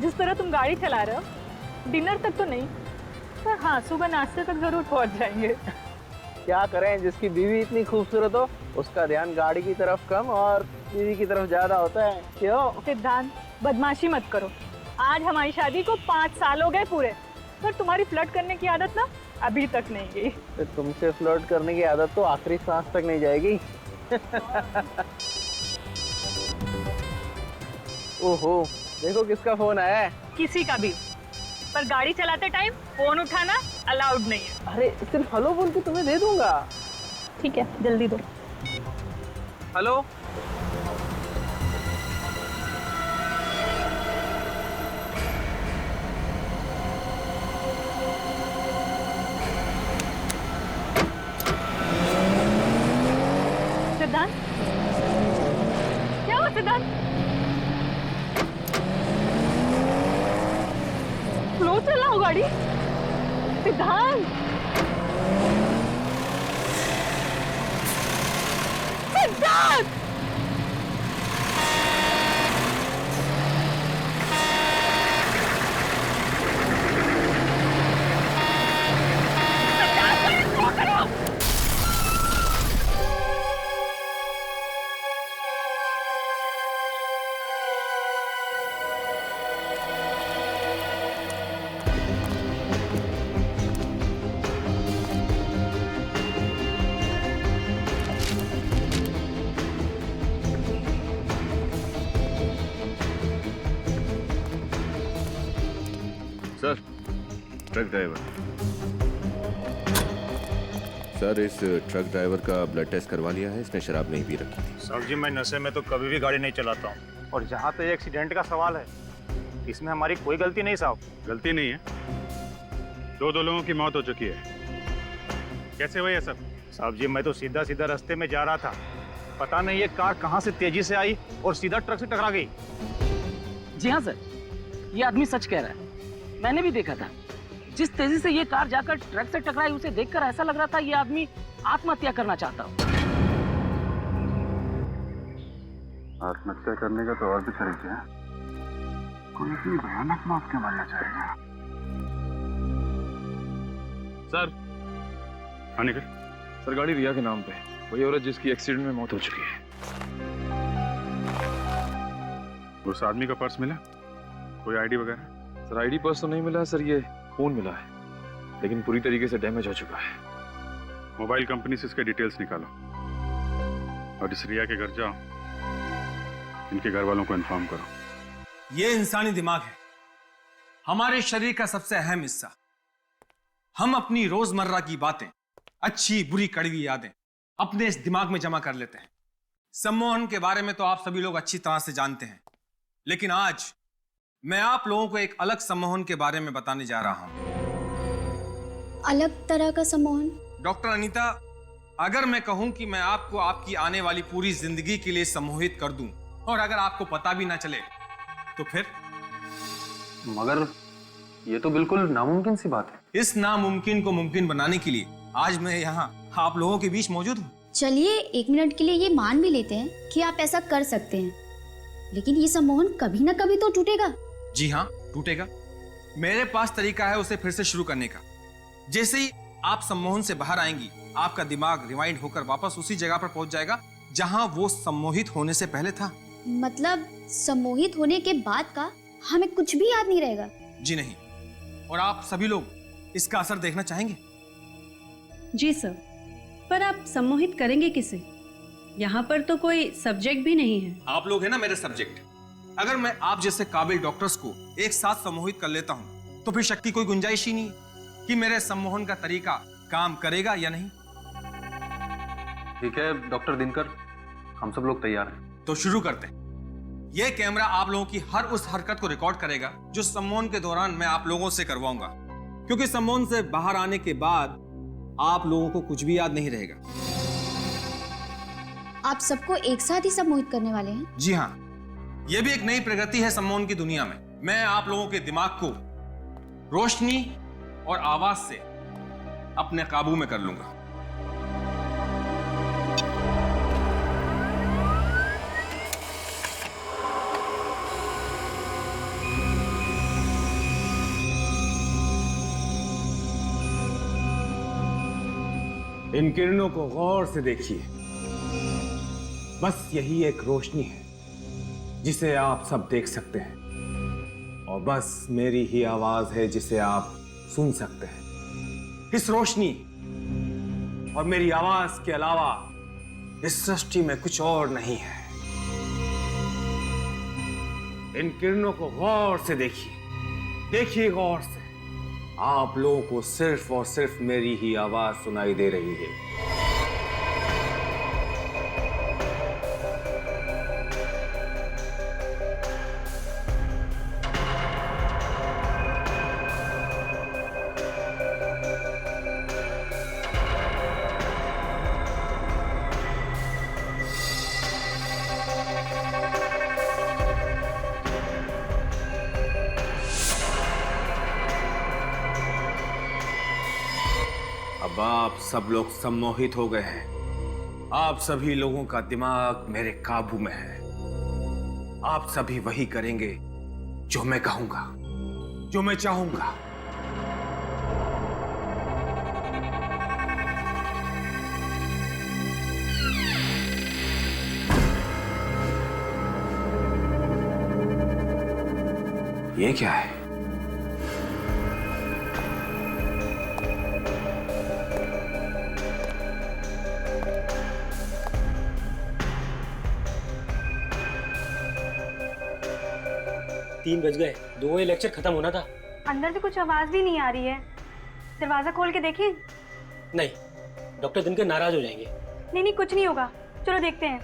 जिस तरह तुम गाड़ी चला रहे हो, डिनर तक तो नहीं, पर हाँ सुबह नाश्ते तक जरूर पहुंच जाएंगे। क्या करें, जिसकी बीवी इतनी खूबसूरत हो उसका ध्यान गाड़ी की तरफ कम और बीवी की तरफ ज्यादा होता है। क्यों? सिद्धांत, बदमाशी मत करो। आज हमारी शादी को 5 साल हो गए पूरे, पर तुम्हारी फ्लर्ट करने की आदत ना अभी तक नहीं गई। तो तुमसे फ्लर्ट करने की आदत तो आखिरी सांस तक नहीं जाएगी। ओहो, देखो किसका फोन आया है। किसी का भी, पर गाड़ी चलाते टाइम फोन उठाना अलाउड नहीं है। अरे सिर्फ हेलो बोल के तुम्हें दे दूंगा। ठीक है, जल्दी दो। हेलो। सिद्धांत, क्या हुआ सिद्धांत? स्लो चलाओ गाड़ी सिद्धांत। सिद्धांत, सर, ट्रक ड्राइवर। सर, इस ट्रक ड्राइवर का ब्लड टेस्ट करवा लिया है, इसने शराब नहीं पी रखी थी। सर जी, मैं नशे में तो कभी भी गाड़ी नहीं चलाता हूँ। और जहाँ पे एक्सीडेंट का सवाल है, इसमें हमारी कोई गलती नहीं साहब। गलती नहीं है, दो लोगों की मौत हो चुकी है। कैसे हुआ ये सब? साहब जी, मैं तो सीधा सीधा रास्ते में जा रहा था, पता नहीं ये कार कहाँ से तेजी से आई और सीधा ट्रक से टकरा गई। जी हाँ सर, ये आदमी सच कह रहा है, मैंने भी देखा था। जिस तेजी से ये कार जाकर ट्रक से टकराई, उसे देखकर ऐसा लग रहा था ये आदमी आत्महत्या करना चाहता हो। आत्महत्या करने का तो और भी तरीके हैं, कोई इतनी भयानक मौत क्यों मरना चाहेगा? सर, हाँ निकल। सर, गाड़ी रिया के नाम पे, वही औरत जिसकी एक्सीडेंट में मौत हो चुकी है। उस आदमी का पर्स मिला? कोई आईडी वगैरह? सर, आईडी पर्स तो नहीं मिला सर, ये फोन मिला है, लेकिन पूरी तरीके से डैमेज हो चुका है। मोबाइल कंपनी से इसके डिटेल्स निकालो और इस रिया के घर जाओ, इनके घर वालों को इन्फॉर्म करो। ये इंसानी दिमाग है, हमारे शरीर का सबसे अहम हिस्सा। हम अपनी रोजमर्रा की बातें, अच्छी बुरी कड़वी यादें अपने इस दिमाग में जमा कर लेते हैं। सम्मोहन के बारे में तो आप सभी लोग अच्छी तरह से जानते हैं, लेकिन आज मैं आप लोगों को एक अलग सम्मोहन के बारे में बताने जा रहा हूं। अलग तरह का सम्मोहन? डॉक्टर अनीता, अगर मैं कहूं कि मैं आपको आपकी आने वाली पूरी जिंदगी के लिए सम्मोहित कर दूं और अगर आपको पता भी ना चले तो फिर? मगर ये तो बिल्कुल नामुमकिन सी बात है। इस नामुमकिन को मुमकिन बनाने के लिए आज मैं यहाँ आप लोगों के बीच मौजूद हूँ। चलिए 1 मिनट के लिए ये मान भी लेते हैं कि आप ऐसा कर सकते हैं, लेकिन ये सम्मोहन कभी ना कभी तो टूटेगा। जी हाँ, टूटेगा। मेरे पास तरीका है उसे फिर से शुरू करने का। जैसे ही आप सम्मोहन से बाहर आएंगी, आपका दिमाग रिवाइंड होकर वापस उसी जगह पर पहुंच जाएगा जहां वो सम्मोहित होने से पहले था। मतलब सम्मोहित होने के बाद का हमें कुछ भी याद नहीं रहेगा? जी नहीं। और आप सभी लोग इसका असर देखना चाहेंगे? जी सर, पर आप सम्मोहित करेंगे किसे? यहाँ पर तो कोई सब्जेक्ट भी नहीं है। आप लोग हैं ना मेरे सब्जेक्ट। अगर मैं आप जैसे काबिल डॉक्टर्स को एक साथ सम्मोहित कर लेता हूँ तो फिर शक की कोई गुंजाइश ही नहीं कि मेरे सम्मोहन का तरीका काम करेगा या नहीं। ठीक है डॉक्टर दिनकर, हम सब लोग तैयार हैं। तो शुरू करते हैं। यह कैमरा आप लोगों की हर उस हरकत को रिकॉर्ड करेगा जो सम्मोहन के दौरान मैं आप लोगों से करवाऊंगा, क्योंकि सम्मोहन से बाहर आने के बाद आप लोगों को कुछ भी याद नहीं रहेगा। आप सबको एक साथ ही सम्मोहित करने वाले हैं? जी हाँ, यह भी एक नई प्रगति है सम्मोहन की दुनिया में। मैं आप लोगों के दिमाग को रोशनी और आवाज से अपने काबू में कर लूंगा। इन किरणों को गौर से देखिए। बस यही एक रोशनी है जिसे आप सब देख सकते हैं, और बस मेरी ही आवाज है जिसे आप सुन सकते हैं। इस रोशनी और मेरी आवाज के अलावा इस सृष्टि में कुछ और नहीं है। इन किरणों को गौर से देखिए, देखिए गौर से। आप लोगों को सिर्फ और सिर्फ मेरी ही आवाज सुनाई दे रही है। अब आप सब लोग सम्मोहित हो गए हैं। आप सभी लोगों का दिमाग मेरे काबू में है। आप सभी वही करेंगे जो मैं कहूंगा, जो मैं चाहूंगा। ये क्या है? तीन बज गए, 2 बजे लेक्चर खत्म होना था। अंदर से कुछ आवाज भी नहीं आ रही है। दरवाजा खोल के देखें? नहीं, डॉक्टर दिनकर नाराज हो जाएंगे। नहीं नहीं, कुछ नहीं होगा, चलो देखते हैं।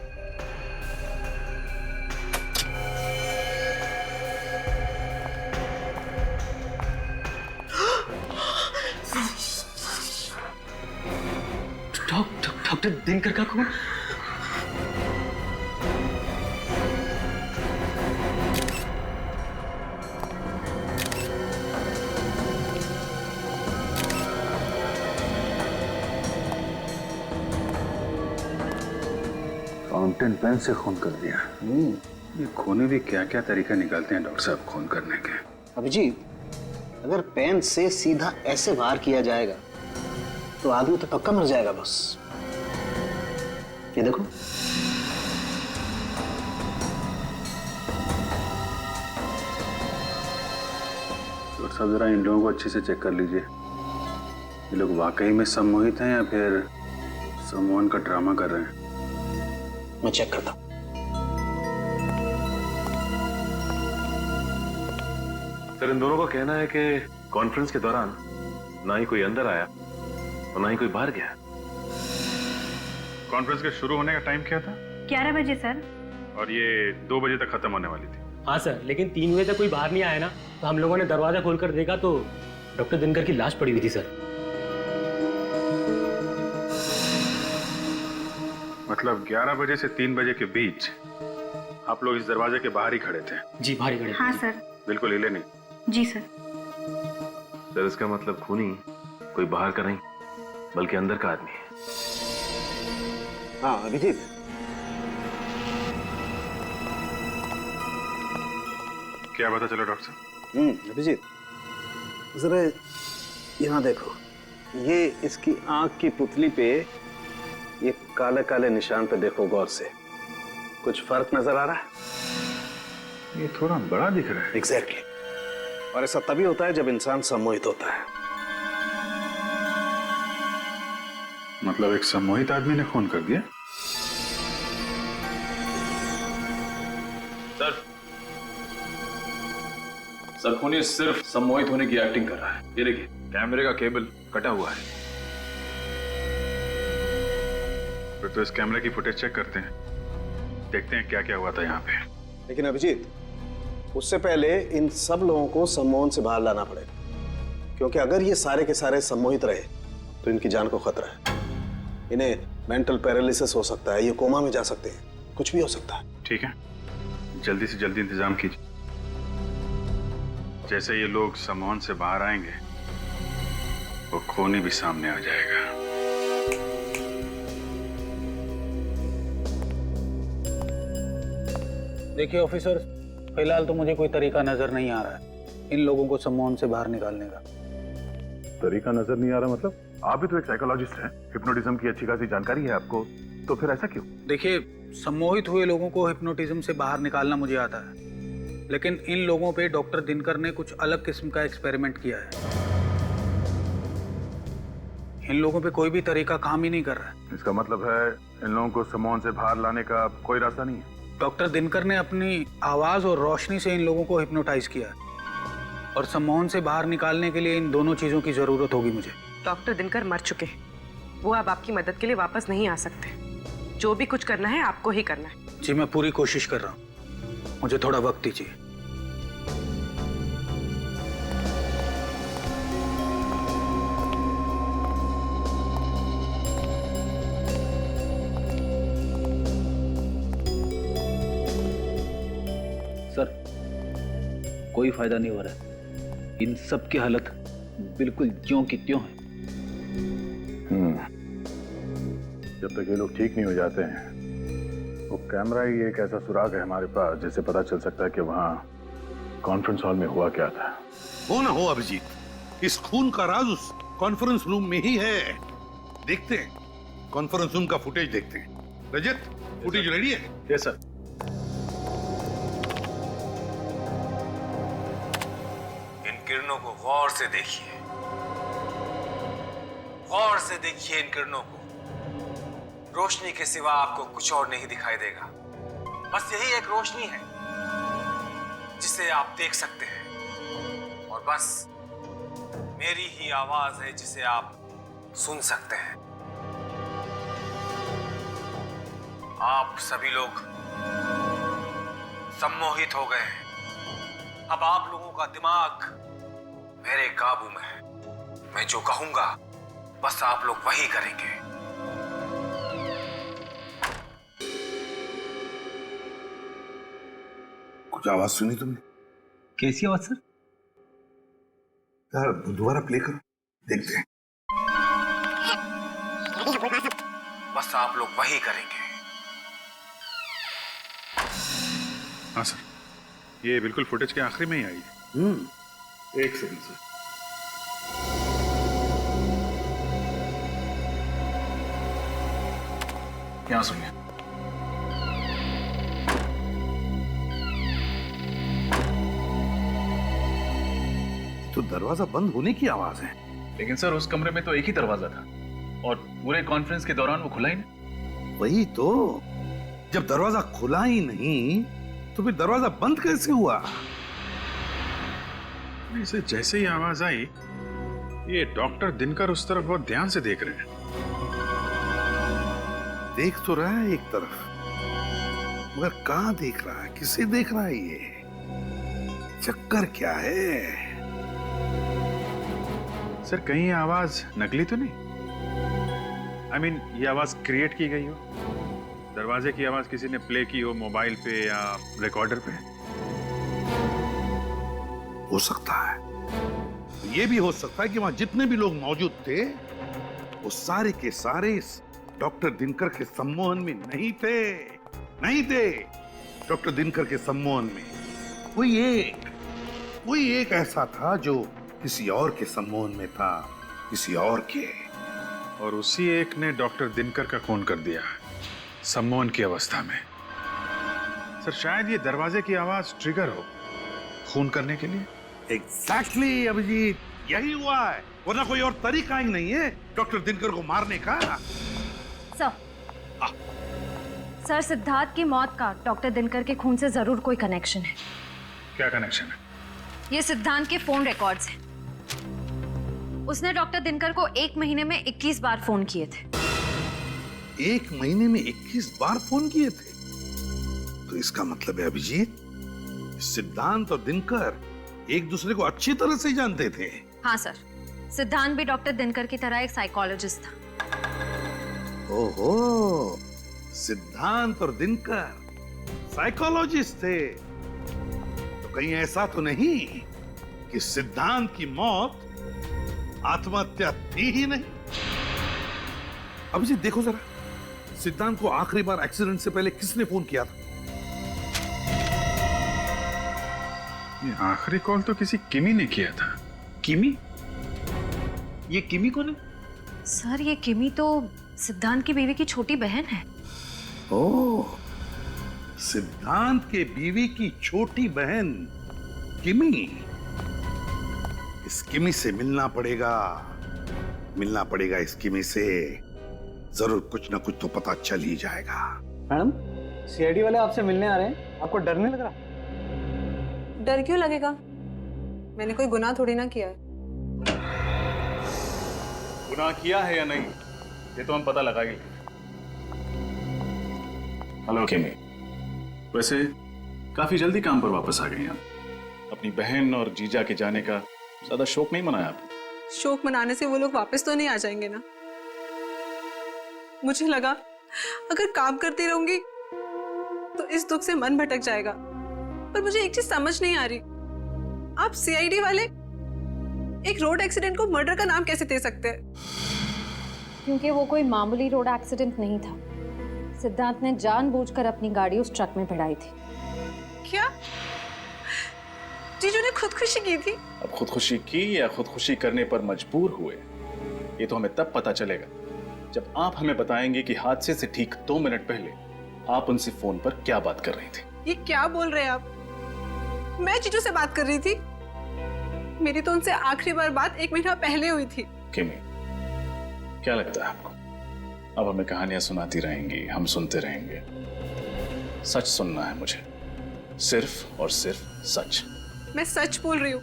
डॉक्टर दिनकर का खून? फाउंटेन पेन से खून कर दिया। ये खूनी भी क्या क्या तरीका निकालते हैं डॉक्टर साहब खून करने के। अभिजीत, अगर पेन से सीधा ऐसे वार किया जाएगा तो आदमी तो पक्का मर जाएगा बस। ये देखो, डॉक्टर साहब जरा इन लोगों को अच्छे से चेक कर लीजिए। ये लोग वाकई में सम्मोहित हैं या फिर सम्मोहन का ड्रामा कर रहे हैं। मैं चेक करता हूं। सर, इन दोनों का कहना है कि कॉन्फ्रेंस के दौरान ना ही कोई अंदर आया और ना ही कोई बाहर गया। कॉन्फ्रेंस के शुरू होने का टाइम क्या था? 11 बजे सर। और ये 2 बजे तक खत्म होने वाली थी। हाँ सर, लेकिन 3 बजे तक कोई बाहर नहीं आया ना, तो हम लोगों ने दरवाजा खोलकर देखा तो डॉक्टर दिनकर की लाश पड़ी हुई थी सर। मतलब 11 बजे से 3 बजे के बीच आप लोग इस दरवाजे के बाहर ही खड़े थे? जी, बाहर ही खड़े। हाँ सर। बिल्कुल हिले नहीं? जी सर। सर, इसका मतलब खूनी कोई बाहर का नहीं बल्कि अंदर का आदमी है। हाँ अभिजीत, क्या पता चला डॉक्टर साहब? अभिजीत जरा यहाँ देखो, ये इसकी आंख की पुतली पे ये काले काले निशान पे देखो गौर से। कुछ फर्क नजर आ रहा है? ये थोड़ा बड़ा दिख रहा है। एग्जैक्टली। और ऐसा तभी होता है जब इंसान सम्मोहित होता है। मतलब एक सम्मोहित आदमी ने खून कर दिया? सर, खूनी सिर्फ सम्मोहित होने की एक्टिंग कर रहा है। ये देखिए, कैमरे का केबल कटा हुआ है। फिर तो इस कैमरे की फुटेज चेक करते हैं, देखते हैं क्या क्या हुआ था यहाँ पे। लेकिन अभिजीत, उससे पहले इन सब लोगों को सम्मोहन से बाहर लाना पड़ेगा, क्योंकि अगर ये सारे के सारे सम्मोहित रहे तो इनकी जान को खतरा है। इन्हें मेंटल पैरालिसिस हो सकता है, ये कोमा में जा सकते हैं, कुछ भी हो सकता है। ठीक है, जल्दी से जल्दी इंतजाम कीजिए। जैसे ये लोग सम्मोहन से बाहर आएंगे वो खूनी भी सामने आ जाएगा। देखिए ऑफिसर, फिलहाल तो मुझे कोई तरीका नजर नहीं आ रहा है इन लोगों को सम्मोहन से बाहर निकालने का। तरीका नजर नहीं आ रहा मतलब? आप भी तो एक साइकोलॉजिस्ट हैं, हिप्नोटिज्म की अच्छी खासी जानकारी है आपको, तो फिर ऐसा क्यों? देखिए, सम्मोहित हुए लोगों को हिप्नोटिज्म से बाहर निकालना मुझे आता है, लेकिन इन लोगों पे डॉक्टर दिनकर ने कुछ अलग किस्म का एक्सपेरिमेंट किया है। इन लोगों पे कोई भी तरीका काम ही नहीं कर रहा है। इसका मतलब है इन लोगों को सम्मोहन से बाहर लाने का कोई रास्ता नहीं है? डॉक्टर दिनकर ने अपनी आवाज और रोशनी से इन लोगों को हिप्नोटाइज किया है, और सम्मोहन से बाहर निकालने के लिए इन दोनों चीजों की जरूरत होगी मुझे। डॉक्टर दिनकर मर चुके हैं, वो अब आपकी मदद के लिए वापस नहीं आ सकते। जो भी कुछ करना है आपको ही करना है। जी, मैं पूरी कोशिश कर रहा हूँ, मुझे थोड़ा वक्त दीजिए। सर, कोई फायदा नहीं हो रहा है। इन सब की हालत बिल्कुल ज्यों की त्यों है। जब तक ये लोग ठीक नहीं हो जाते हैं, वो कैमरा ही एक ऐसा सुराग है हमारे पास जिससे पता चल सकता है कि वहाँ कॉन्फ्रेंस हॉल में हुआ क्या था। हो ना हो अभिजीत, इस खून का राज उस कॉन्फ्रेंस रूम में ही है। देखते हैं, कॉन्फ्रेंस रूम का फुटेज देखते हैं। रजत, फुटेज रेडी है? Yes sir. इन किरणों को गौर से देखिए, गौर से देखिए इन किरणों को। रोशनी के सिवा आपको कुछ और नहीं दिखाई देगा। बस यही एक रोशनी है जिसे आप देख सकते हैं, और बस मेरी ही आवाज है जिसे आप सुन सकते हैं। आप सभी लोग सम्मोहित हो गए हैं। अब आप लोगों का दिमाग मेरे काबू में है। मैं जो कहूंगा बस आप लोग वही करेंगे। कुछ आवाज सुनी तुमने? कैसी आवाज सर? यार दोबारा प्ले करो, देखते हैं। बस आप लोग वही करेंगे। हाँ सर, ये बिल्कुल फुटेज के आखिरी में ही आई है। एक सेकंड सर। यहाँ सुनिए। तो दरवाजा बंद होने की आवाज है। लेकिन सर, उस कमरे में तो एक ही दरवाजा था और पूरे कॉन्फ्रेंस के दौरान वो खुला ही नहीं। वही तो, जब दरवाजा खुला ही नहीं तो फिर दरवाजा बंद कैसे हुआ? इसे जैसे ही आवाज आई, ये डॉक्टर दिनकर उस तरफ बहुत ध्यान से देख रहे हैं। देख तो रहा है एक तरफ, मगर कहां देख रहा है, किसे देख रहा है? ये चक्कर क्या है? सर, कहीं ये आवाज नकली तो नहीं? I mean, ये आवाज क्रिएट की गई हो? दरवाजे की आवाज किसी ने प्ले की हो मोबाइल पे या रिकॉर्डर पे? हो सकता है। ये भी हो सकता है कि वहां जितने भी लोग मौजूद थे वो सारे के सारे इस डॉक्टर दिनकर के सम्मोहन में नहीं थे। डॉक्टर दिनकर के सम्मोहन में कोई एक ऐसा था जो किसी और के सम्मोहन में था, किसी और के। और उसी एक ने डॉक्टर दिनकर का खून कर दिया सम्मोहन की अवस्था में। सर, शायद ये दरवाजे की आवाज ट्रिगर हो खून करने के लिए। एग्जैक्टली अभिजीत, यही हुआ है, वरना कोई और तरीका ही नहीं है डॉक्टर दिनकर को मारने का। सर, सिद्धार्थ की मौत का डॉक्टर दिनकर के खून से जरूर कोई कनेक्शन है। क्या कनेक्शन है? ये सिद्धांत के फोन रिकॉर्ड्स हैं। उसने डॉक्टर दिनकर को 1 महीने में 21 बार फोन किए थे। 1 महीने में 21 बार फोन किए थे? तो इसका मतलब है अभिजीत, सिद्धांत और दिनकर एक दूसरे को अच्छी तरह से जानते थे। हाँ सर, सिद्धांत भी डॉक्टर दिनकर की तरह एक साइकोलॉजिस्ट था। ओहो, सिद्धांत और दिनकर साइकोलॉजिस्ट थे। तो कहीं ऐसा तो नहीं कि सिद्धांत की मौत आत्महत्या थी ही नहीं? अभिजीत देखो जरा, सिद्धांत को आखिरी बार एक्सीडेंट से पहले किसने फोन किया था? ये आखिरी कॉल तो किसी किमी ने किया था। किमी? ये किमी कौन है? सर ये किमी तो सिद्धांत की बीवी की छोटी बहन है। ओह, सिद्धांत के बीवी की छोटी बहन किमी। इस किमी से मिलना पड़ेगा इस किमी से। जरूर कुछ ना कुछ तो पता चल ही जाएगा। मैडम, सीआईडी वाले आपसे मिलने आ रहे हैं, आपको डर नहीं लग रहा? डर क्यों लगेगा? मैंने कोई गुनाह थोड़ी ना किया है। गुनाह किया है या नहीं ये तो हम पता लगाएंगे। हेलो किमी, वैसे काफी जल्दी काम पर वापस आ गए हैं। अपनी बहन और जीजा के जाने का ज्यादा शौक नहीं मनाया आपने? शौक मनाने से वो लोग वापस तो नहीं आ जाएंगे ना। मुझे लगा अगर काम करती रहूंगी तो इस दुख से मन भटक जाएगा, पर मुझे एक चीज समझ नहीं आ रही, आप सीआईडी वाले एक रोड एक्सीडेंट को मर्डर का नाम कैसे दे सकते हैं? क्योंकि वो कोई मामूली रोड एक्सीडेंट नहीं था। सिद्धांत ने जानबूझकर अपनी गाड़ी उस ट्रक में भिड़ाई थी। क्या जीजू ने खुदकुशी की थी? अब खुदकुशी की या खुदकुशी करने पर मजबूर हुए ये तो हमें तब पता चलेगा जब आप हमें बताएंगे कि हादसे से ठीक 2 मिनट पहले आप उनसे फोन पर क्या बात कर रही थी। ये क्या बोल रहे हैं आप? मैं जीजू से बात कर रही थी। मेरी तो उनसे आखिरी बार बात 1 महीना पहले हुई थी। किमी, क्या लगता है आपको अब हमें कहानियां सुनाती रहेंगी, हम सुनते रहेंगे? सच सुनना है मुझे, सिर्फ और सिर्फ सच। मैं सच बोल रही हूँ,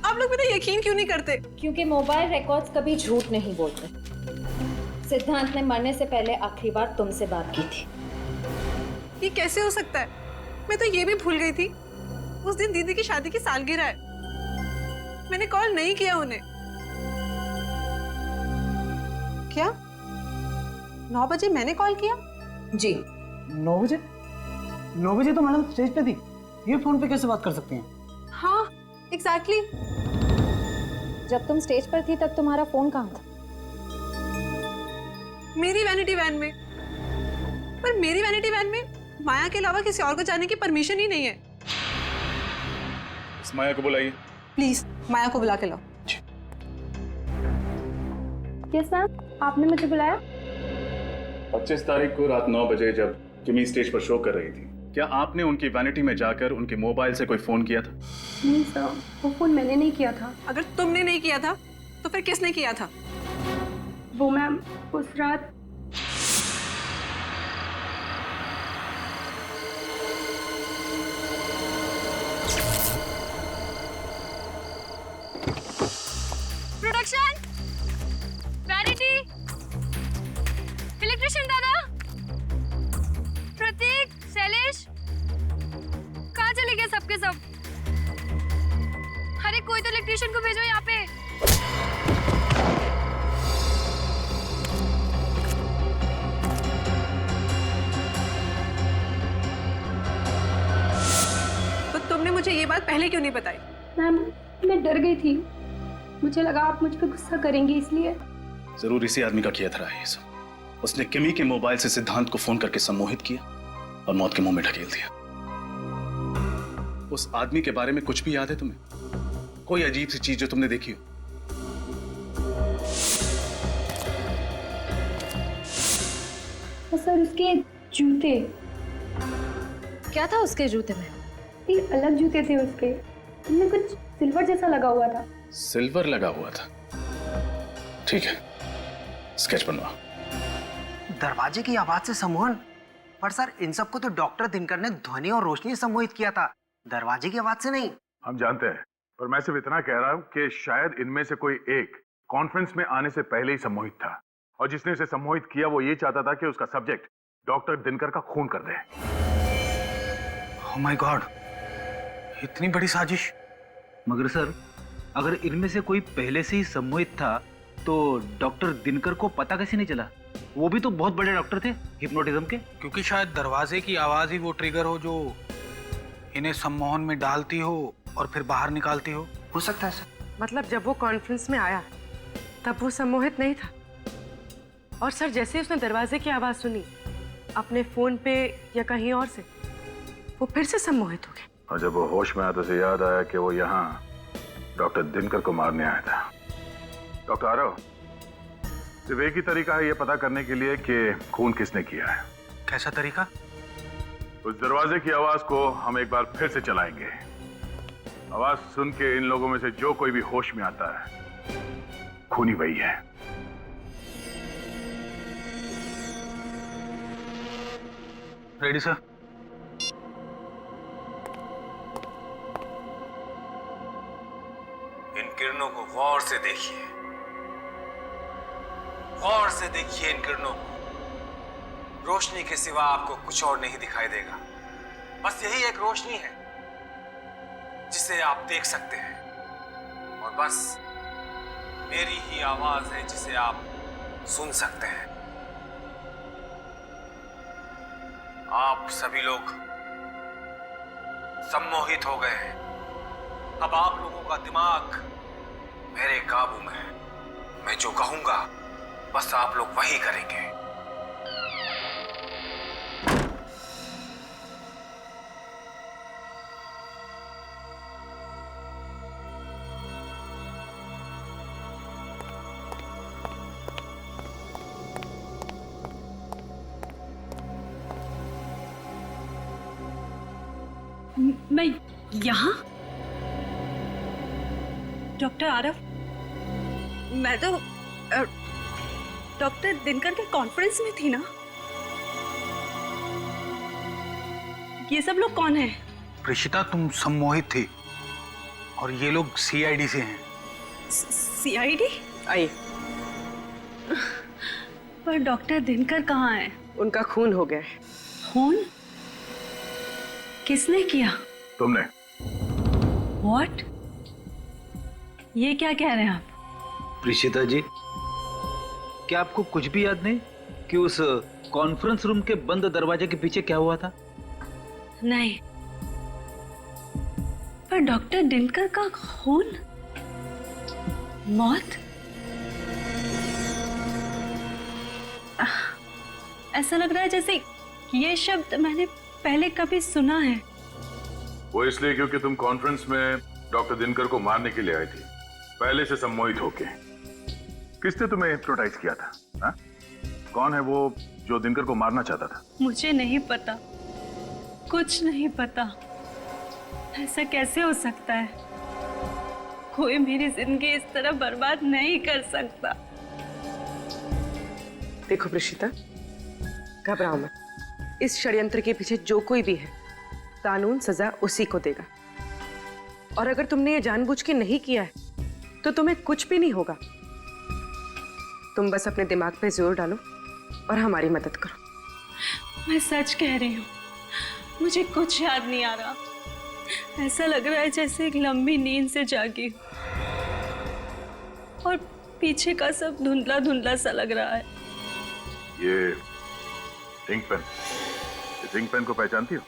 आप लोग मेरा यकीन क्यों नहीं करते? क्योंकि मोबाइल रिकॉर्ड्स कभी झूठ नहीं बोलते। सिद्धांत ने मरने से पहले आखिरी बार तुमसे बात की थी। ये कैसे हो सकता है? मैं तो ये भी भूल गई थी उस दिन दीदी की शादी की सालगिरह है। मैंने कॉल नहीं किया उन्हें। क्या 9 बजे मैंने कॉल किया? जी 9 बजे? 9 बजे तो मैडम स्टेज पे थी, ये फोन पे कैसे बात कर सकते हैं? हाँ एग्जैक्टली। जब तुम स्टेज पर थी तब तुम्हारा फोन कहाँ था? मेरी वैनिटी वैन में। पर मेरी वैनिटी वैन में माया के अलावा किसी और को जाने की परमिशन ही नहीं है। इस माया को बुलाइए प्लीज, माया को बुला के लाओ। यस मैम, आपने मुझे बुलाया? 25 तारीख को रात 9 बजे जब किमी स्टेज पर शो कर रही थी, क्या आपने उनकी वैनिटी में जाकर उनके मोबाइल से कोई फोन किया था? नहीं सर, वो फोन मैंने नहीं किया था। अगर तुमने नहीं किया था तो फिर किसने किया था? वो मैम उस रात प्रोडक्शन, वैनिटी, इलेक्ट्रिशियन दादा, प्रतीक, शैलेश, कहाँ चले गए सबके सब? अरे कोई तो इलेक्ट्रिशियन को भेजो यहाँ पे। तो तुमने मुझे ये बात पहले क्यों नहीं बताई? मैम मैं डर गई थी, मुझे लगा आप मुझ पर गुस्सा करेंगी इसलिए। जरूर इसी आदमी का किया था ये सब। उसने किमी के मोबाइल से सिद्धांत को फोन करके सम्मोहित किया और मौत के मुंह में ढकेल दिया। उस आदमी के बारे में कुछ भी याद है तुम्हें? कोई अजीब सी चीज जो तुमने देखी हो? सर उसके जूते। क्या था उसके जूते में? ये अलग जूते थे उसके, उनमें कुछ सिल्वर जैसा लगा हुआ था। सिल्वर लगा हुआ था? ठीक है, स्केच बनवा। दरवाजे की आवाज से सम्मोहन? पर सर इन सबको तो डॉक्टर दिनकर ने ध्वनि और रोशनी सम्मोहित किया था, दरवाजे की आवाज से नहीं। हम जानते हैं, पर मैं सिर्फ इतना कह रहा हूं कि शायद इनमें से कोई एक कॉन्फ्रेंस में आने से पहले ही सम्मोहित था, और जिसने इसे सम्मोहित किया वो ये चाहता था कि उसका सब्जेक्ट डॉक्टर दिनकर का खून कर दे। ओह माय गॉड, इतनी बड़ी साजिश। मगर सर अगर इनमें से कोई पहले से ही सम्मोहित था तो डॉक्टर दिनकर को पता कैसे नहीं चला? वो भी तो बहुत बड़े डॉक्टर थे हिप्नोटिज्म के। क्योंकि शायद दरवाजे की आवाज ही वो ट्रिगर हो जो इन्हें सम्मोहन में डालती हो और फिर बाहर निकालती हो सकता है सर। मतलब जब वो कॉन्फ्रेंस में आया तब वो सम्मोहित नहीं था, और सर जैसे ही उसने दरवाजे की आवाज सुनी अपने फोन पे या कहीं और से, वो फिर से सम्मोहित हो गए। और जब वो होश में आया तो उसे याद आया कि वो यहाँ डॉक्टर दिनकर को मारने आया था। डॉक्टर आरव, सिर्फ एक ही तरीका है ये पता करने के लिए कि खून किसने किया है। कैसा तरीका? उस दरवाजे की आवाज को हम एक बार फिर से चलाएंगे। आवाज सुन के इन लोगों में से जो कोई भी होश में आता है, खूनी वही है। Ready sir? इन किरणों को गौर से देखिए, गौर से देखिए इन किरणों को। रोशनी के सिवा आपको कुछ और नहीं दिखाई देगा। बस यही एक रोशनी है जिसे आप देख सकते हैं, और बस मेरी ही आवाज है जिसे आप सुन सकते हैं। आप सभी लोग सम्मोहित हो गए हैं। अब आप लोगों का दिमाग मेरे काबू में है। मैं जो कहूंगा बस आप लोग वही करेंगे। मैं यहाँ? डॉक्टर आरव, मैं तो डॉक्टर दिनकर के कॉन्फ्रेंस में थी ना। ये सब लोग कौन है? प्रीशिता, तुम सम्मोहित थी और ये लोग सीआईडी से हैं। सीआईडी? आइए। पर डॉक्टर दिनकर कहाँ है? उनका खून हो गया है। खून? किसने किया? तुमने। What? ये क्या कह रहे हैं आप? प्रीशिता जी, क्या आपको कुछ भी याद नहीं कि उस कॉन्फ्रेंस रूम के बंद दरवाजे के पीछे क्या हुआ था? नहीं, पर डॉक्टर दिनकर का खून, मौत, ऐसा लग रहा है जैसे ये शब्द मैंने पहले कभी सुना है। वो इसलिए क्योंकि तुम कॉन्फ्रेंस में डॉक्टर दिनकर को मारने के लिए आई थी, पहले से सम्मोहित होके। किसने तुम्हें हिप्नोटाइज किया था? हा? कौन है वो जो दिनकर को मारना चाहता था? मुझे नहीं पता, कुछ नहीं पता। ऐसा कैसे हो सकता है? कोई मेरी जिंदगी इस तरह बर्बाद नहीं कर सकता। देखो प्रीशिता, घबराओ मत। इस षड्यंत्र के पीछे जो कोई भी है, कानून सजा उसी को देगा। और अगर तुमने ये जानबूझ के नहीं किया है तो तुम्हें कुछ भी नहीं होगा। तुम बस अपने दिमाग पे जोर डालो और हमारी मदद करो। मैं सच कह रही हूँ, मुझे कुछ याद नहीं आ रहा। ऐसा लग रहा है जैसे एक लंबी नींद से जागी और पीछे का सब धुंधला धुंधला सा लग रहा है। ये इंक पेन, इस इंक पेन को पहचानती हो?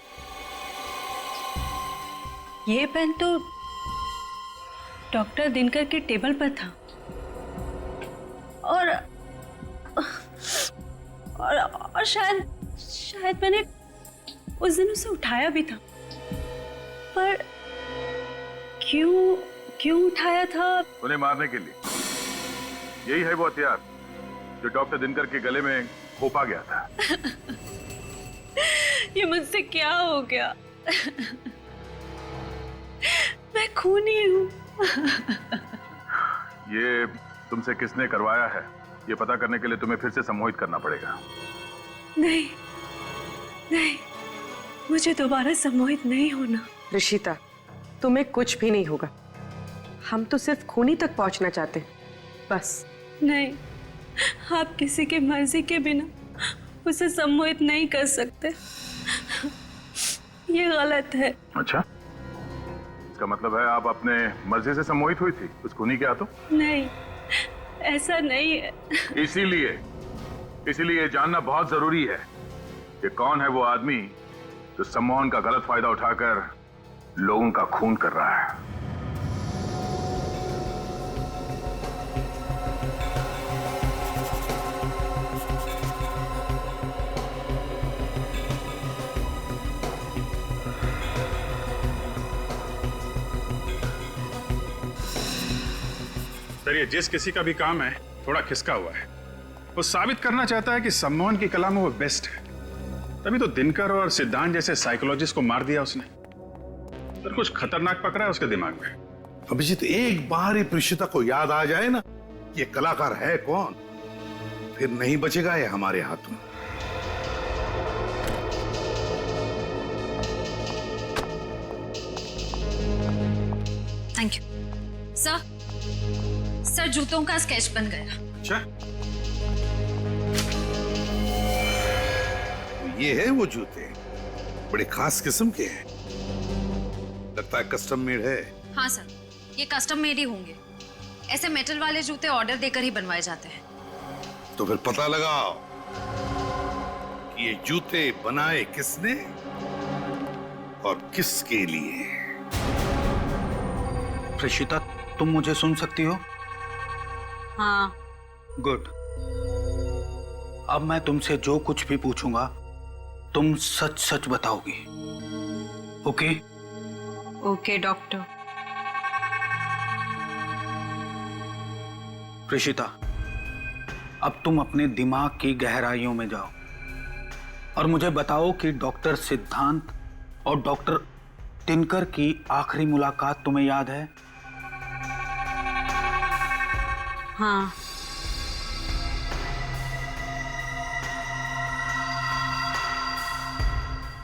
ये पेन तो डॉक्टर दिनकर के टेबल पर था और शायद मैंने उस दिन उसे उठाया भी था। पर क्यों उठाया था? उन्हें मारने के लिए। यही है वो हथियार जो डॉक्टर दिनकर के गले में खोपा गया था। ये मुझसे क्या हो गया? मैं खूनी हूँ। ये तुमसे किसने करवाया है, ये पता करने के लिए तुम्हें फिर से सम्मोहित करना पड़ेगा। नहीं, मुझे दोबारा सम्मोहित नहीं होना। ऋषिता, तुम्हें कुछ भी नहीं होगा। हम तो सिर्फ खूनी तक पहुंचना चाहते हैं, बस। नहीं, आप किसी की मर्जी के बिना उसे सम्मोहित नहीं कर सकते। ये गलत है। अच्छा, इसका मतलब है आप अपने मर्जी से सम्मोहित हुई थी उस खूनी के हाथों? नहीं, ऐसा नहीं है। इसीलिए जानना बहुत जरूरी है कि कौन है वो आदमी जो सम्मोहन का गलत फायदा उठाकर लोगों का खून कर रहा है। सर, ये जिस किसी का भी काम है थोड़ा खिसका हुआ है। वो साबित करना चाहता है कि सम्मोहन की कला में वो बेस्ट है। तभी तो दिनकर और सिद्धांत जैसे साइकोलॉजिस्ट को मार दिया उसने। पर कुछ खतरनाक पकड़ा है उसके दिमाग में। अभिजीत, एक बार ही प्रीशिता को याद आ जाए ना ये कलाकार है कौन, फिर नहीं बचेगा ये हमारे हाथों। थैंक यू सर जूतों का स्केच बन गया। अच्छा, तो ये है वो जूते, बड़े खास किस्म के हैं, लगता है कस्टम मेड है। हाँ सर, ये कस्टम मेड ही होंगे। ऐसे मेटल वाले जूते ऑर्डर देकर ही बनवाए जाते हैं। तो फिर पता लगाओ कि ये जूते बनाए किसने और किसके लिए। प्रीशिता, तुम मुझे सुन सकती हो? हाँ। गुड। अब मैं तुमसे जो कुछ भी पूछूंगा तुम सच सच बताओगी, ओके? Okay doctor. प्रीशिता, अब तुम अपने दिमाग की गहराइयों में जाओ और मुझे बताओ कि डॉक्टर सिद्धांत और डॉक्टर दिनकर की आखिरी मुलाकात तुम्हें याद है? हाँ।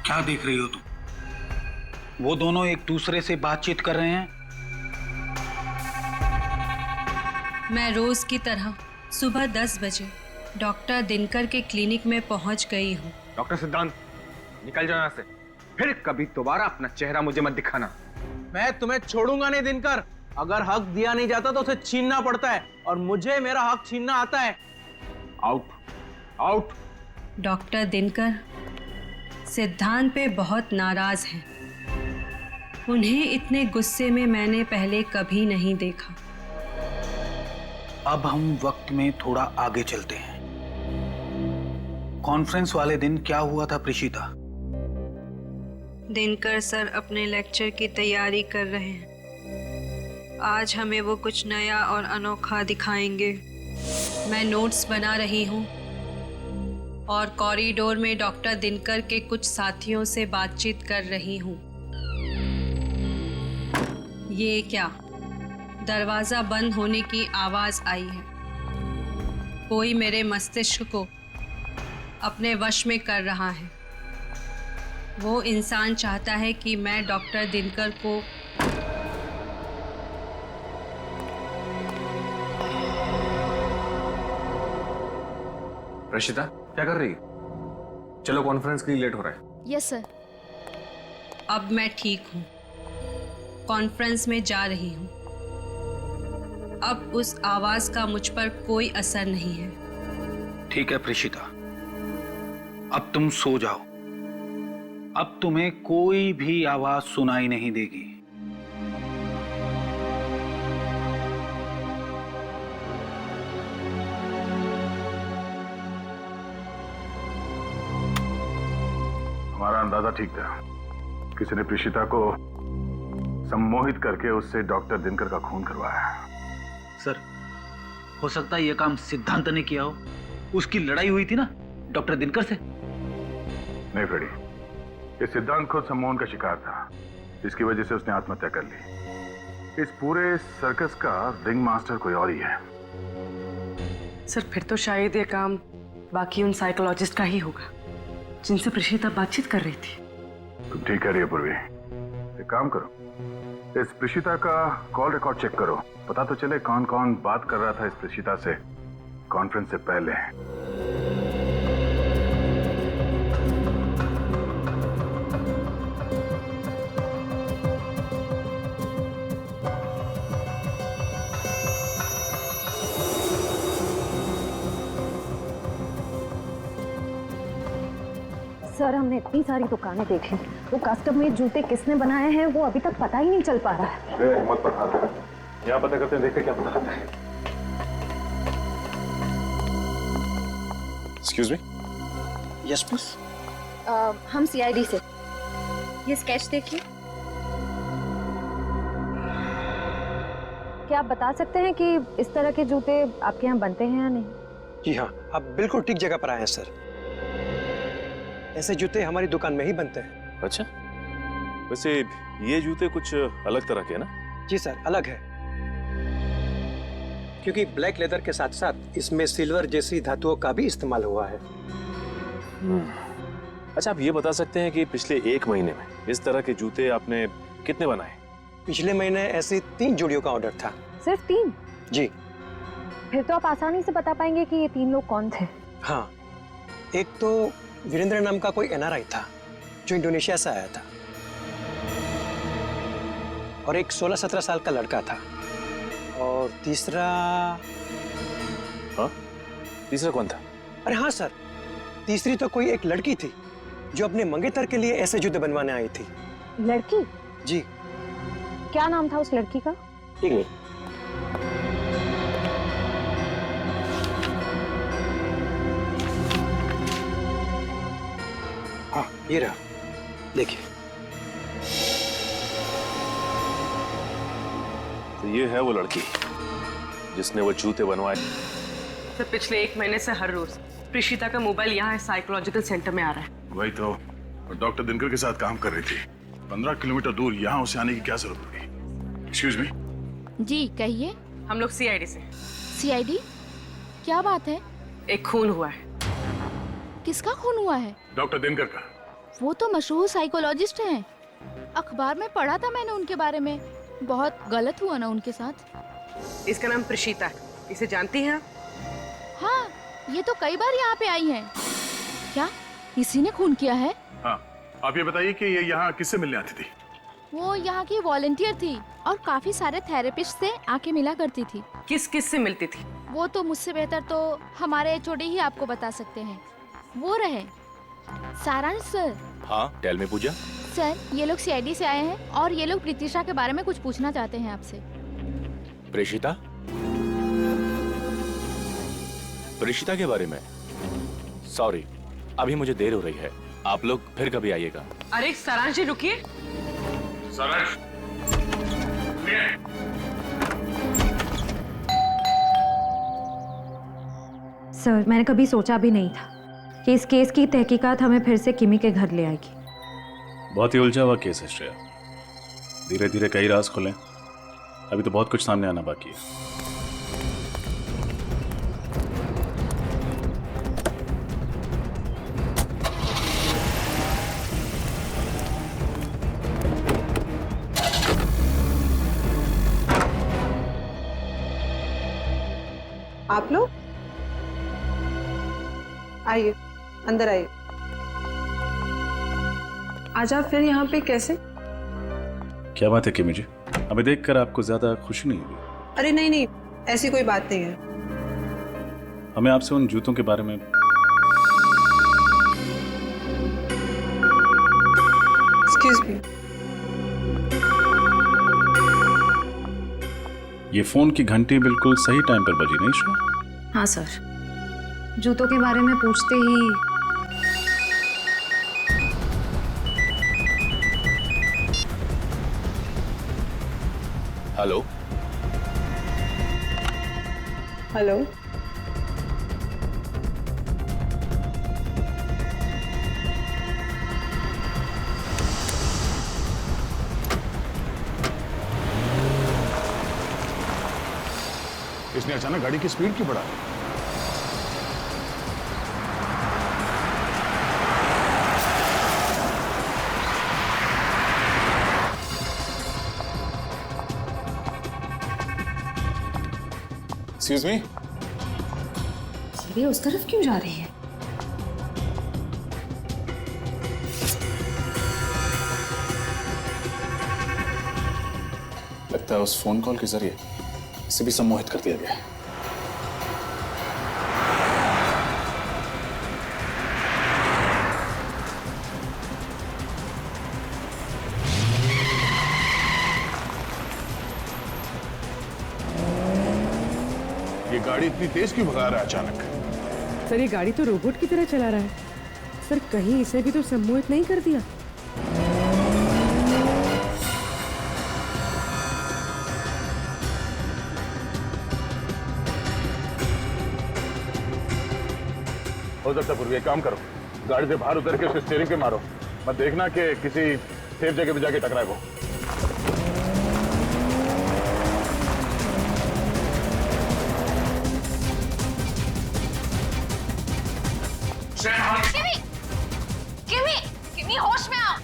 क्या देख रही हो तुम? वो दोनों एक दूसरे से बातचीत कर रहे हैं। मैं रोज की तरह सुबह 10 बजे डॉक्टर दिनकर के क्लिनिक में पहुंच गई हूँ। डॉक्टर सिद्धांत, निकल जाओ यहाँ से। फिर कभी दोबारा अपना चेहरा मुझे मत दिखाना। मैं तुम्हें छोड़ूंगा नहीं दिनकर। अगर हक दिया नहीं जाता तो उसे छीनना पड़ता है, और मुझे मेरा हक छीनना आता है। Out, out. डॉक्टर दिनकर सिद्धांत पे बहुत नाराज हैं। उन्हें इतने गुस्से में मैंने पहले कभी नहीं देखा। अब हम वक्त में थोड़ा आगे चलते हैं। कॉन्फ्रेंस वाले दिन क्या हुआ था प्रीशिता? दिनकर सर अपने लेक्चर की तैयारी कर रहे हैं। आज हमें वो कुछ नया और अनोखा दिखाएंगे। मैं नोट्स बना रही हूँ और कॉरिडोर में डॉक्टर दिनकर के कुछ साथियों से बातचीत कर रही हूँ। ये क्या? दरवाजा बंद होने की आवाज आई है। कोई मेरे मस्तिष्क को अपने वश में कर रहा है। वो इंसान चाहता है कि मैं डॉक्टर दिनकर को रशिदा, क्या कर रही? चलो, कॉन्फ्रेंस के लिए लेट हो रहा है। Yes sir. अब मैं ठीक हूँ। कॉन्फ्रेंस में जा रही हूँ। अब उस आवाज का मुझ पर कोई असर नहीं है। ठीक है प्रीशिता, अब तुम सो जाओ। अब तुम्हें कोई भी आवाज सुनाई नहीं देगी। हमारा अंदाजा ठीक था। किसी ने प्रीशिता को सम्मोहित करके उससे डॉक्टर दिनकर का खून करवाया। सर, हो सकता है यह काम सिद्धांत ने किया हो। उसकी लड़ाई हुई थी ना डॉक्टर दिनकर से। नहीं फ्रेडी, ये सिद्धांत खुद सम्मोहन का शिकार था, जिसकी वजह से उसने आत्महत्या कर ली। इस पूरे सर्कस का रिंग मास्टर कोई और ही है। सर, फिर तो शायद ये काम बाकी उन साइकोलॉजिस्ट का ही होगा जिनसे प्रीशिता बातचीत कर रही थी। तुम ठीक कह रही हो पूर्वी। एक काम करो, इस प्रीशिता का कॉल रिकॉर्ड चेक करो। पता तो चले कौन कौन बात कर रहा था इस प्रीशिता से कॉन्फ्रेंस से पहले। सर, हमने इतनी सारी दुकानें देखी, वो कस्टम मेड जूते किसने बनाए हैं वो अभी तक पता ही नहीं चल पा रहा है। मत पता, यहाँ पता करते हैं, देखते क्या पता करते हैं। Excuse me. Yes please. हम सीआईडी से। ये स्केच देखिए। क्या आप बता सकते हैं कि इस तरह के जूते आपके यहाँ बनते हैं या नहीं? जी हाँ, आप बिल्कुल ठीक जगह पर आए हैं सर। ऐसे जूते हमारी दुकान में ही बनते हैं। अच्छा, वैसे ये जूते कुछ अलग तरह के हैं ना? जी सर, अलग है, क्योंकि ब्लैक लेदर के साथ साथ इसमें सिल्वर जैसी धातुओं का भी इस्तेमाल हुआ है। अच्छा, आप ये बता सकते हैं कि पिछले 1 महीने में इस तरह के जूते आपने कितने बनाए? पिछले महीने ऐसी 3 जोड़ियों का ऑर्डर था। सिर्फ 3? जी। फिर तो आप आसानी से बता पाएंगे कि ये 3 लोग कौन थे। हाँ, एक तो वीरेंद्र नाम का कोई NRI था जो इंडोनेशिया से आया था, और एक 16-17 साल का लड़का था, और तीसरा... हाँ? तीसरा कौन था? अरे हाँ सर, तीसरी तो कोई एक लड़की थी जो अपने मंगेतर के लिए ऐसे जूते बनवाने आई थी। लड़की? जी। क्या नाम था उस लड़की का? ठीक है। हाँ, ये रहा, देखिए। तो ये है वो लड़की जिसने वो जूते बनवाए। सर, पिछले 1 महीने से हर रोज प्रीशिता का मोबाइल यहाँ साइकोलॉजिकल सेंटर में आ रहा है। वही तो, डॉक्टर दिनकर के साथ काम कर रही थी। 15 किलोमीटर दूर यहाँ उसे आने की क्या जरूरत पड़ी? Excuse me. जी कहिए। हम लोग CID से। CID? क्या बात है? एक खून हुआ है। किसका खून हुआ है? डॉक्टर दिनकर का। वो तो मशहूर साइकोलॉजिस्ट हैं। अखबार में पढ़ा था मैंने उनके बारे में। बहुत गलत हुआ ना उनके साथ। इसका नाम प्रीशिता है। इसे जानती हैं आप? हाँ, ये तो कई बार यहाँ पे आई है। क्या इसी ने खून किया है? हाँ, आप ये बताइए कि ये यहाँ किससे मिलने आती थी? वो यहाँ की वॉलंटियर थी और काफी सारे थेरेपिस्ट से आके मिला करती थी। किस किस से मिलती थी? वो तो मुझसे बेहतर तो हमारे HOD ही आपको बता सकते हैं। वो रहे सारांश सर। हाँ, टेल मी पूजा। सर, ये लोग CID से आए हैं और ये लोग प्रीतिशा के बारे में कुछ पूछना चाहते हैं आपसे। प्रेषिता? प्रेषिता के बारे में? सॉरी, अभी मुझे देर हो रही है। आप लोग फिर कभी आइएगा। अरे सारांश जी, रुकिए। सारांश, सर, मैंने कभी सोचा भी नहीं था कि इस केस की तहकीकात हमें फिर से किमी के घर ले आएगी। बहुत ही उलझा हुआ केस है श्रेया। धीरे धीरे कई राज खुले। अभी तो बहुत कुछ सामने आना बाकी है। आप लोग आइए, अंदर आइए। आज आप फिर यहाँ पे कैसे? क्या बात है किमी जी? हमें देखकर आपको ज्यादा खुशी नहीं हुई? अरे नहीं नहीं, ऐसी कोई बात नहीं है। हमें आपसे उन जूतों के बारे में... एक्सक्यूज मी। ये फोन की घंटी बिल्कुल सही टाइम पर बजी, नहीं श्रेया? हाँ सर, जूतों के बारे में पूछते ही हेलो। हेलो। इसने अचानक गाड़ी की स्पीड क्यों बढ़ा दी? Excuse me. ये उस तरफ क्यों जा रही है? लगता है उस फोन कॉल के जरिए इसे भी सम्मोहित कर दिया गया है। ये गाड़ी इतनी तेज क्यों भगा रहा है अचानक? सर, ये गाड़ी तो रोबोट की तरह चला रहा है। सर, कहीं इसे भी तो सम्मोहित नहीं कर दिया? हो सकता पूर्वी एक काम करो, गाड़ी से बाहर उतर के उसके स्टीयरिंग पे मारो, मत देखना कि किसी सेफ जगह पे जाके टकराए वो। किमी होश में आओ।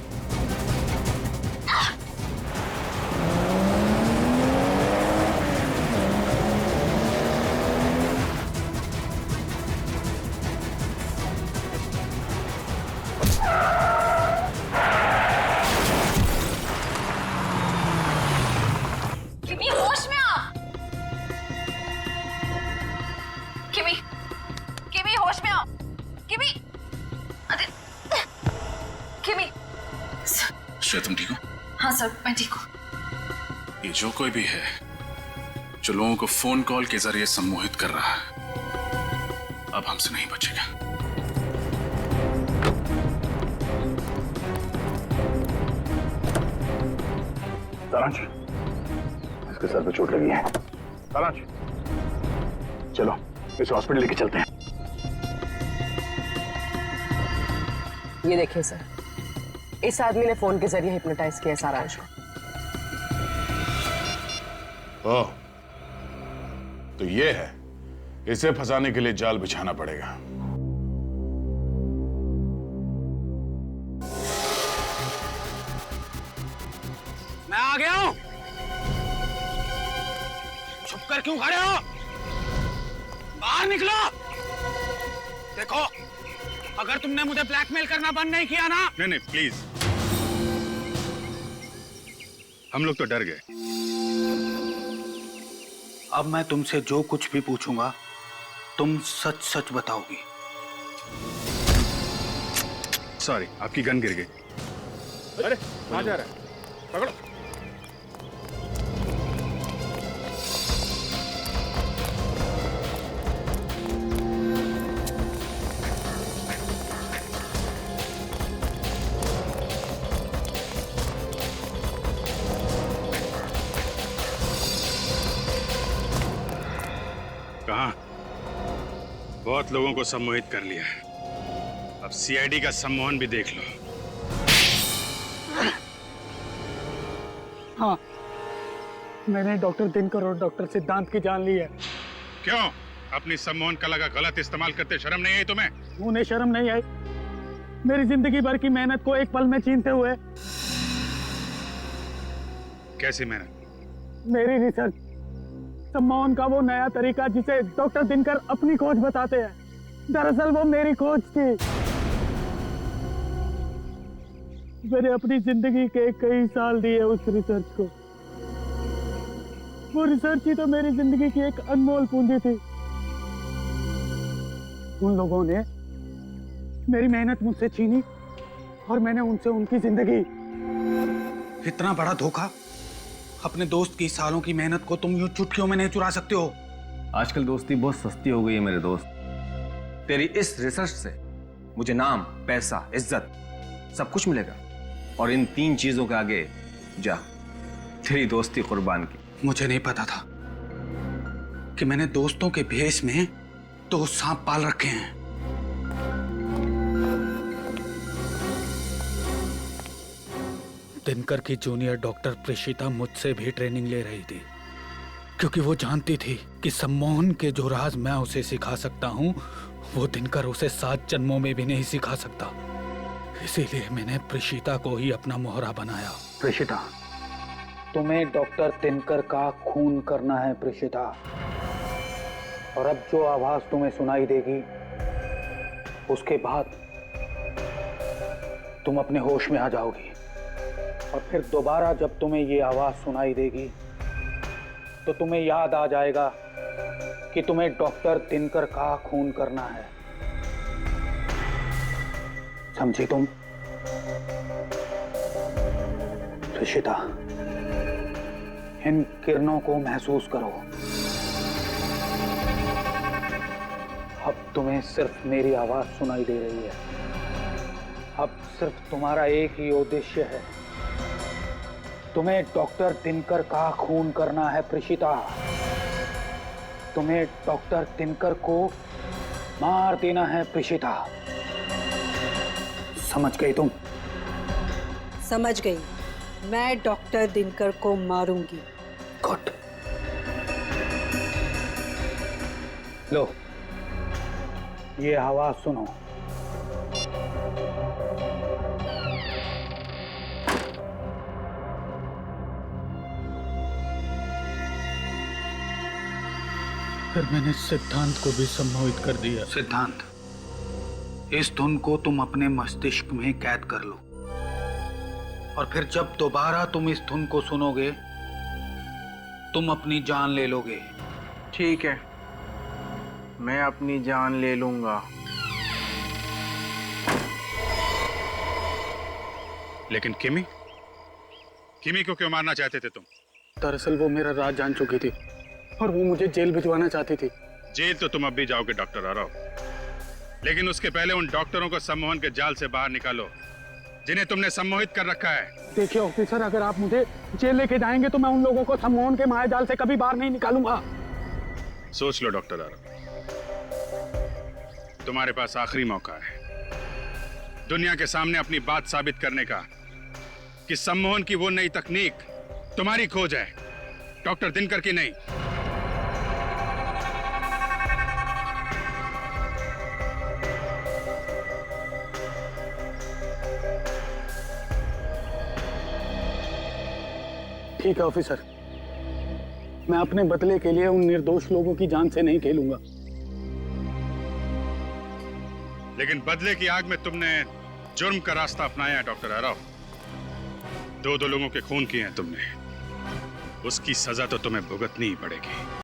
किमी होश में आओ। किमी होश में आओ। किमी अरे किमी। श्रेया तुम ठीक हो? हाँ सर मैं ठीक हूँ। ये जो कोई भी है जो लोगों को फोन कॉल के जरिए सम्मोहित कर रहा है, अब हमसे नहीं बचेगा। सारांश, इसके सर पे चोट लगी है। सारांश, चलो इसे हॉस्पिटल लेके चलते हैं। ये देखिए सर, इस आदमी ने फोन के जरिए हिप्नोटाइज किया सारांश को। ओह, तो ये है, इसे फंसाने के लिए जाल बिछाना पड़ेगा। मैं आ गया हूं। छुप कर क्यों खड़े हो? बाहर निकलो। देखो, अगर तुमने मुझे ब्लैकमेल करना बंद नहीं किया ना। नहीं प्लीज, हम लोग तो डर गए। अब मैं तुमसे जो कुछ भी पूछूंगा तुम सच सच बताओगी। सॉरी, आपकी गन गिर गई। अरे कहाँ जा रहा है? पकड़ो। कहाँ? बहुत लोगों को सम्मोहित कर लिया है, अब सीआईडी का सम्मोहन भी देख लो। हाँ, मैंने डॉक्टर दिनकर और डॉक्टर सिद्धांत की जान ली है। क्यों? अपनी सम्मोहन कला का गलत इस्तेमाल करते शर्म नहीं आई तुम्हें? उन्हें शर्म नहीं आई, मेरी जिंदगी भर की मेहनत को एक पल में छीनते हुए। कैसी मेहनत? मेरी रिसर्च, सम्मोहन का वो नया तरीका जिसे डॉक्टर दिनकर अपनी खोज बताते हैं, दरअसल वो मेरी खोज थी। मैंने अपनी जिंदगी के कई साल दिए उस रिसर्च को। वो रिसर्च ही तो मेरी जिंदगी की एक अनमोल पूंजी थी। उन लोगों ने मेरी मेहनत मुझसे छीनी और मैंने उनसे उनकी जिंदगी। इतना बड़ा धोखा? अपने दोस्त की सालों की मेहनत को तुम यूं चुटकियों में नहीं चुरा सकते हो। आजकल दोस्ती बहुत सस्ती हो गई है मेरे दोस्त। तेरी इस रिसर्च से मुझे नाम, पैसा, इज्जत सब कुछ मिलेगा, और इन 3 चीजों के आगे जा तेरी दोस्ती कुर्बान की। मुझे नहीं पता था कि मैंने दोस्तों के भेष में 2 सांप पाल रखे हैं। दिनकर की जूनियर डॉक्टर प्रेषिता मुझसे भी ट्रेनिंग ले रही थी, क्योंकि वो जानती थी कि सम्मोहन के जो राज मैं उसे सिखा सकता हूँ वो दिनकर उसे 7 जन्मों में भी नहीं सिखा सकता। इसीलिए मैंने प्रेषिता को ही अपना मोहरा बनाया। प्रेषिता, तुम्हें डॉक्टर दिनकर का खून करना है प्रेषिता, और अब जो आवाज तुम्हें सुनाई देगी उसके बाद तुम अपने होश में आ जाओगी, और फिर दोबारा जब तुम्हें ये आवाज सुनाई देगी तो तुम्हें याद आ जाएगा कि तुम्हें डॉक्टर दिनकर का खून करना है। समझी तुम? प्रेषिता, इन किरणों को महसूस करो। अब तुम्हें सिर्फ मेरी आवाज सुनाई दे रही है। अब सिर्फ तुम्हारा एक ही उद्देश्य है, तुम्हें डॉक्टर दिनकर का खून करना है प्रेषिता। तुम्हें डॉक्टर दिनकर को मार देना है प्रेषिता। समझ गई तुम? समझ गई। मैं डॉक्टर दिनकर को मारूंगी। गुड। लो, ये आवाज सुनो। फिर मैंने सिद्धांत को भी सम्मोहित कर दिया। सिद्धांत, इस धुन को तुम अपने मस्तिष्क में कैद कर लो और फिर जब दोबारा तुम इस धुन को सुनोगे तुम अपनी जान ले लोगे। ठीक है, मैं अपनी जान ले लूंगा। लेकिन किमी को क्यों मारना चाहते थे तुम? दरअसल वो मेरा राज जान चुकी थी और वो मुझे जेल भिजवाना चाहती थी। जेल तो तुम अब भी जाओगे डॉक्टर आरव, लेकिन उसके पहले उन डॉक्टरों को सम्मोहन के जाल से बाहर निकालो जिन्हें तुमने सम्मोहित कर रखा है। देखिए ऑफिसर, अगर आप मुझे जेल लेके जाएंगे तो मैं उन लोगों को सम्मोहन के मायाजाल से कभी बाहर नहीं निकालूंगा। सोच लो डॉक्टर आरव, तुम्हारे पास आखिरी मौका है दुनिया के सामने अपनी बात साबित करने का कि सम्मोहन की वो नई तकनीक तुम्हारी खोज है, डॉक्टर दिनकर की नहीं। ठीक है ऑफिसर, मैं अपने बदले के लिए उन निर्दोष लोगों की जान से नहीं खेलूंगा। लेकिन बदले की आग में तुमने जुर्म का रास्ता अपनाया है डॉक्टर आरव। दो लोगों के खून किए हैं तुमने, उसकी सजा तो तुम्हें भुगतनी ही पड़ेगी।